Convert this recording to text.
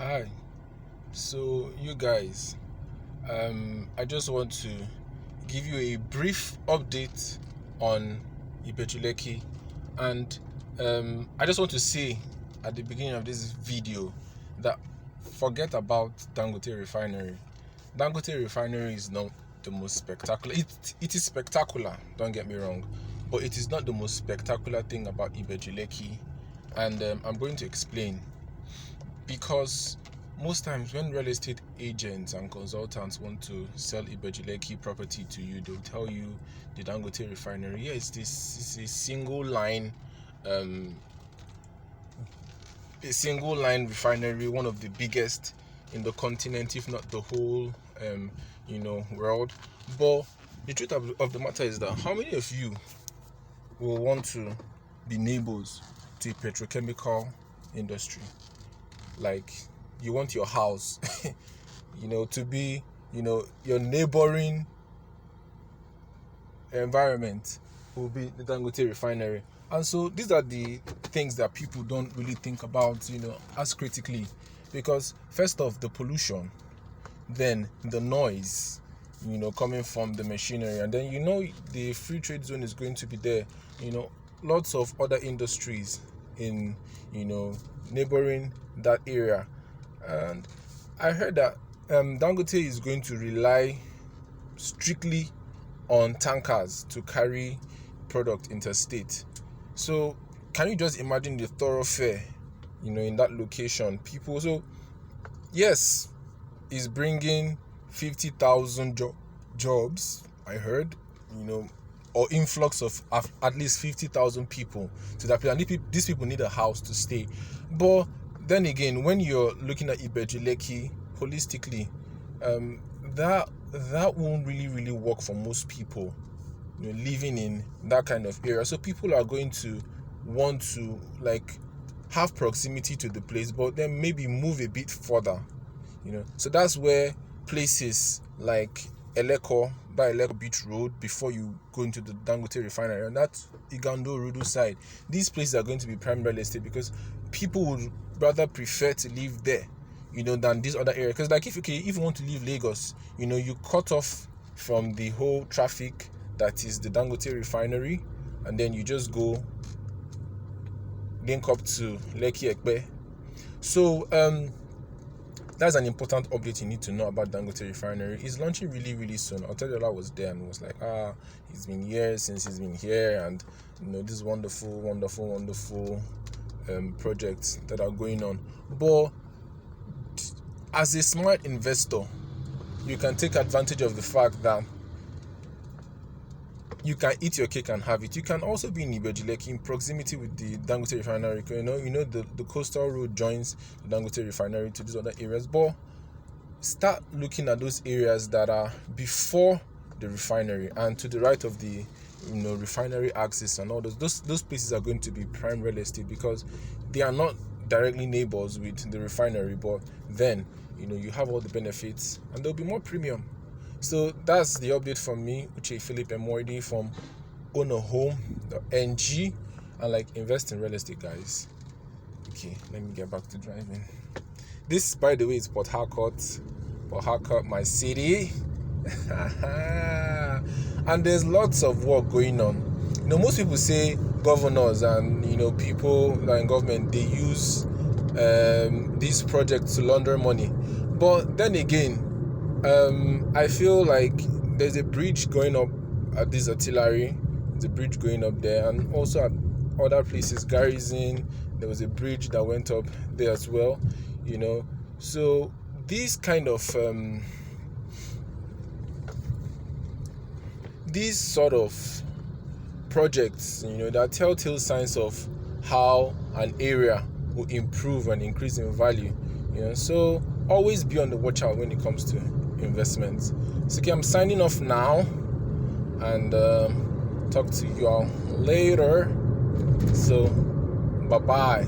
Hi. So you guys, I just want to give you a brief update on Ibeju Lekki, and I just want to say at the beginning of this video that forget about Dangote Refinery. Dangote Refinery is not the most spectacular. It is spectacular, don't get me wrong, but it is not the most spectacular thing about Ibeju Lekki, and I'm going to explain. Because most times when real estate agents and consultants want to sell Ibeju Lekki property to you, they'll tell you the Dangote Refinery. Yeah, it's a single line refinery, one of the biggest in the continent, if not the whole world. But the truth of the matter is that how many of you will want to be neighbors to a petrochemical industry? Like, you want your house to be your neighboring environment will be the Dangote Refinery. And so these are the things that people don't really think about as critically, because first off, the pollution, then the noise coming from the machinery, and then the free trade zone is going to be there, lots of other industries in neighboring that area. And I heard that Dangote is going to rely strictly on tankers to carry product interstate. So can you just imagine the thoroughfare in that location? People, so yes, is bringing 50,000 jobs, I heard, or influx of at least 50,000 people to that place. And these people need a house to stay. But then again, when you're looking at Ibeju Lekki holistically, that won't really work for most people living in that kind of area. So people are going to want to have proximity to the place, but then maybe move a bit further. So that's where places like Eleko Beach Road, before you go into the Dangote Refinery, and that Igando Rudu side, these places are going to be prime real estate, because people would rather prefer to live there than this other area. Because if you want to leave Lagos, you cut off from the whole traffic that is the Dangote Refinery, and then you just go link up to Lekki-Epe. So that's an important update you need to know about Dangote Refinery. It's launching really soon. I'll tell you, I was there and was like, it's been years since he's been here, and this wonderful projects that are going on. But as a smart investor, you can take advantage of the fact that you can eat your cake and have it. You can also be in Ibeju Lekki, in proximity with the Dangote Refinery. The coastal road joins the Dangote Refinery to these other areas. But start looking at those areas that are before the refinery and to the right of the refinery axis, and all those places are going to be prime real estate, because they are not directly neighbors with the refinery, but then you have all the benefits and there'll be more premium. So that's the update from me, Uche from ownahome.ng, and invest in real estate, guys. Okay, let me get back to driving. This, by the way, is Port Harcourt, my city. And there's lots of work going on. Most people say governors and people that are in government, they use these projects to launder money. But then again, I feel like there's a bridge going up at this artillery. There's a bridge going up there, and also at other places, Garrison, there was a bridge that went up there as well. So these kind of these sort of projects, there are telltale signs of how an area will improve and increase in value. So always be on the watch out when it comes to investments. So okay, I'm signing off now, and talk to you all later. So bye bye.